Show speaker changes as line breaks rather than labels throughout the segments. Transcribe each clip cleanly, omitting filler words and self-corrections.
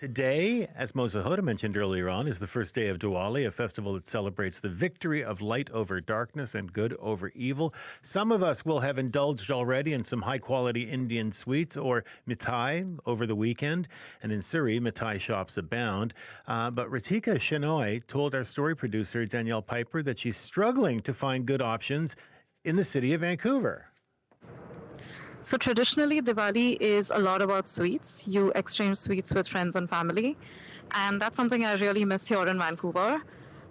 Today, as Mosahoda mentioned earlier on, is the first day of Diwali, a festival that celebrates the victory of light over darkness and good over evil. Some of us will have indulged already in some high-quality Indian sweets or mithai over the weekend. And in Surrey, mithai shops abound. But Ritika Shenoy told our story producer, Danielle Piper, that she's struggling to find good options in the city of Vancouver.
So traditionally, Diwali is a lot about sweets. You exchange sweets with friends and family, and that's something I really miss here in Vancouver.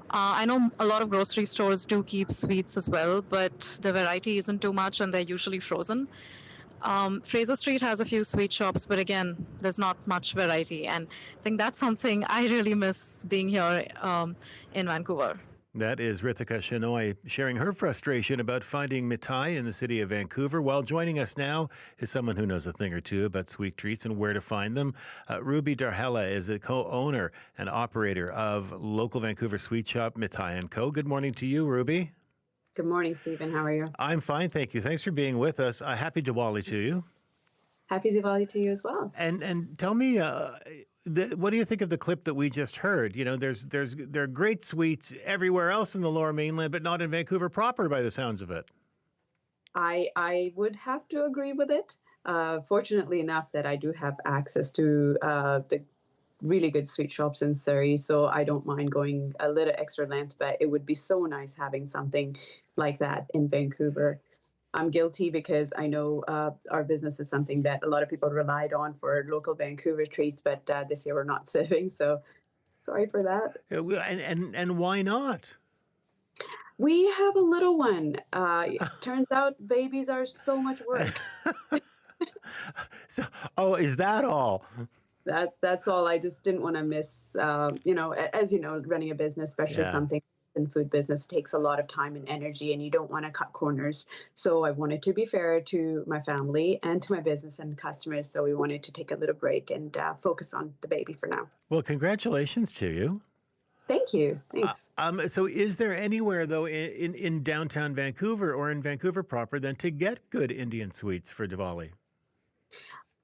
I know a lot of grocery stores do keep sweets as well, but the variety isn't too much, and they're usually frozen. Fraser Street has a few sweet shops, but again, there's not much variety, and I think that's something I really miss being here in Vancouver.
That is Ritika Shenoy sharing her frustration about finding mithai in the city of Vancouver. While joining us now is someone who knows a thing or two about sweet treats and where to find them. Ruby Darhela is a co-owner and operator of local Vancouver sweet shop Mithai and Co. Good morning to you, Ruby.
Good morning, Stephen. How are you?
I'm fine, thank you. Thanks for being with us. Happy Diwali to you.
Happy Diwali to you as well.
And tell me, what do you think of the clip that we just heard? You know, there are great sweets everywhere else in the Lower Mainland, but not in Vancouver proper, by the sounds of it.
I would have to agree with it. Fortunately enough that I do have access to the really good sweet shops in Surrey, so I don't mind going a little extra length, but it would be so nice having something like that in Vancouver. I'm guilty because I know our business is something that a lot of people relied on for local Vancouver treats, but this year we're not serving, so sorry for that.
And why not?
We have a little one. Turns out babies are so much work.
Is that all?
That's all. I just didn't want to miss, as you know, running a business, especially something in food business, takes a lot of time and energy, and you don't want to cut corners. So I wanted to be fair to my family and to my business and customers. So we wanted to take a little break and focus on the baby for now.
Well, congratulations to you.
Thank you. Thanks.
So is there anywhere, though, in downtown Vancouver or in Vancouver proper, then to get good Indian sweets for Diwali?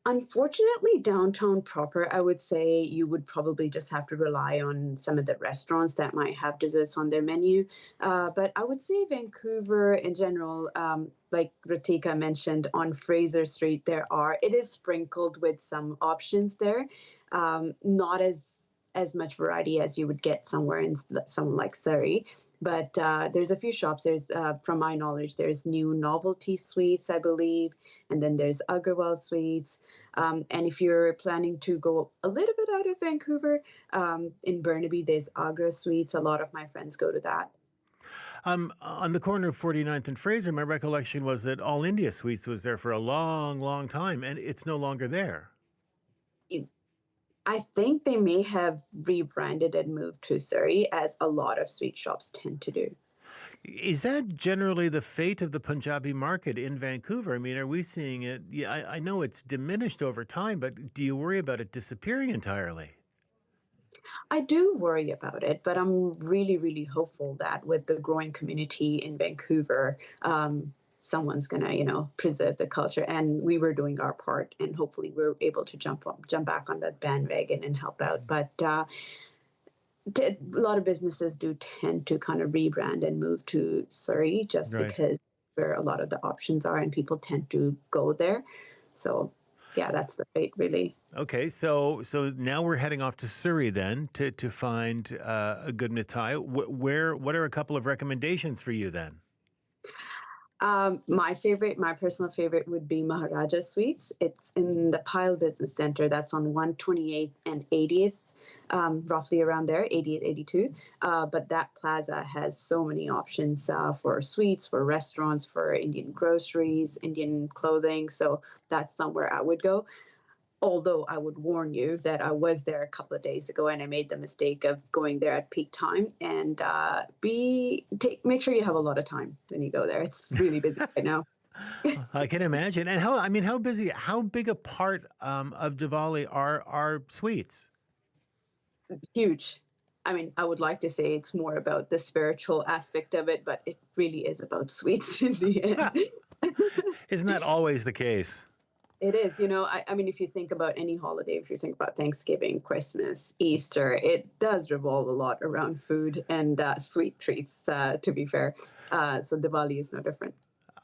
Unfortunately, downtown proper, I would say you would probably just have to rely on some of the restaurants that might have desserts on their menu. But I would say Vancouver in general, like Ritika mentioned, on Fraser Street, it is sprinkled with some options there. Not as much variety as you would get somewhere in somewhere like Surrey. But there's a few shops. There's, from my knowledge, there's New Novelty Sweets, I believe, and then there's Agarwal Sweets. And if you're planning to go a little bit out of Vancouver, in Burnaby, there's Agra Sweets. A lot of my friends go to that.
On the corner of 49th and Fraser, my recollection was that All India Sweets was there for a long, long time, and it's no longer there.
I think they may have rebranded and moved to Surrey, as a lot of sweet shops tend to do.
Is that generally the fate of the Punjabi market in Vancouver? I mean, are we seeing it? Yeah, I know it's diminished over time, but do you worry about it disappearing entirely?
I do worry about it, but I'm really, really hopeful that with the growing community in Vancouver, someone's gonna, preserve the culture. And we were doing our part, and hopefully we're able to jump back on that bandwagon and help out. But a lot of businesses do tend to kind of rebrand and move to Surrey just because where a lot of the options are, and people tend to go there. So yeah, that's the fate, really.
Okay, so now we're heading off to Surrey then to find a good mithai. What are a couple of recommendations for you then?
My personal favorite would be Maharaja Sweets. It's in the Pyle Business Center. That's on 128th and 80th, roughly around there, 80th, 82. But that plaza has so many options for sweets, for restaurants, for Indian groceries, Indian clothing. So that's somewhere I would go. Although I would warn you that I was there a couple of days ago and I made the mistake of going there at peak time. And make sure you have a lot of time when you go there. It's really busy right now.
I can imagine. And how big a part of Diwali are sweets?
Huge. I mean, I would like to say it's more about the spiritual aspect of it, but it really is about sweets in the end.
Isn't that always the case?
It is, I mean, if you think about any holiday, if you think about Thanksgiving, Christmas, Easter, it does revolve a lot around food and sweet treats, to be fair. So Diwali is no different.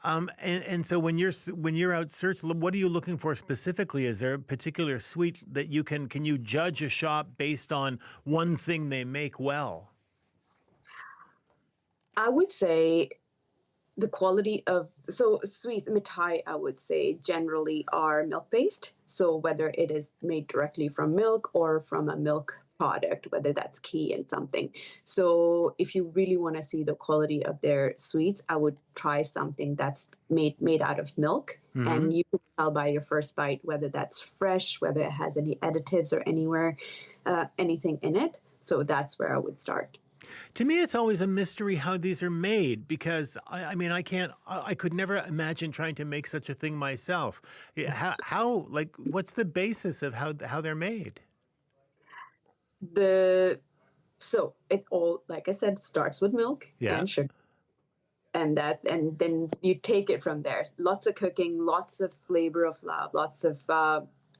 And so when you're out searching, what are you looking for specifically? Is there a particular sweet that can you judge a shop based on one thing they make well?
I would say the quality of so sweets, mithai, I would say generally are milk based. So whether it is made directly from milk or from a milk product, whether that's key in something. So if you really want to see the quality of their sweets, I would try something that's made out of milk.
Hmm.
And you can tell by your first bite whether that's fresh, whether it has any additives or anything in it. So that's where I would start.
To me, it's always a mystery how these are made because I mean, I could never imagine trying to make such a thing myself. Like, what's the basis of how they're made?
The So it all, like I said, starts with milk
Yeah.
and sugar, and then you take it from there. Lots of cooking, lots of labor of love, lots of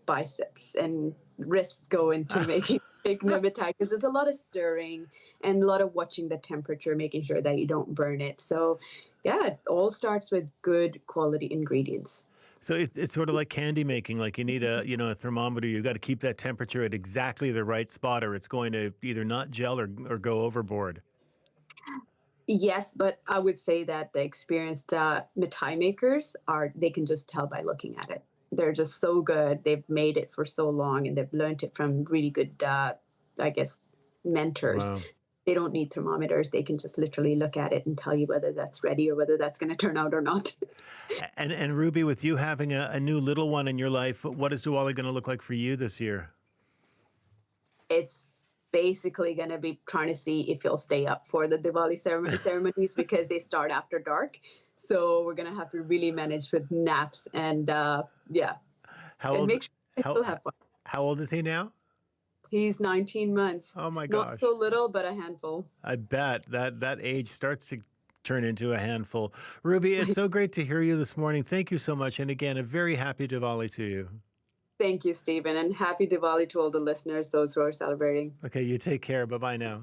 biceps and wrists go into making the mithai, because there's a lot of stirring and a lot of watching the temperature, making sure that you don't burn it. So yeah, it all starts with good quality ingredients.
So it's sort of like candy making. Like you need a thermometer. You got to keep that temperature at exactly the right spot, or it's going to either not gel or go overboard.
Yes, but I would say that the experienced mithai makers they can just tell by looking at it. They're just so good. They've made it for so long and they've learned it from really good, I guess, mentors.
Wow.
They don't need thermometers. They can just literally look at it and tell you whether that's ready or whether that's going to turn out or not.
And Ruby, with you having a new little one in your life, what is Diwali going to look like for you this year?
It's basically going to be trying to see if he'll stay up for the Diwali ceremonies because they start after dark. So we're going to have to really manage with naps and yeah,
How
and
old?
make sure they still
How
have fun.
how old is he now?
He's 19 months.
Oh my
Not
gosh!
so little, but a handful.
I bet that age starts to turn into a handful. Ruby, it's so great to hear you this morning. Thank you so much, and again, a very happy Diwali to you.
Thank you, Stephen, and happy Diwali to all the listeners, those who are celebrating.
Okay, you take care. Bye bye now.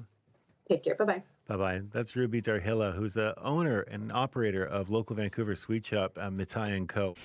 Take care. Bye bye.
Bye bye. That's Ruby Darhela, who's the owner and operator of local Vancouver sweet shop Mithai and Co.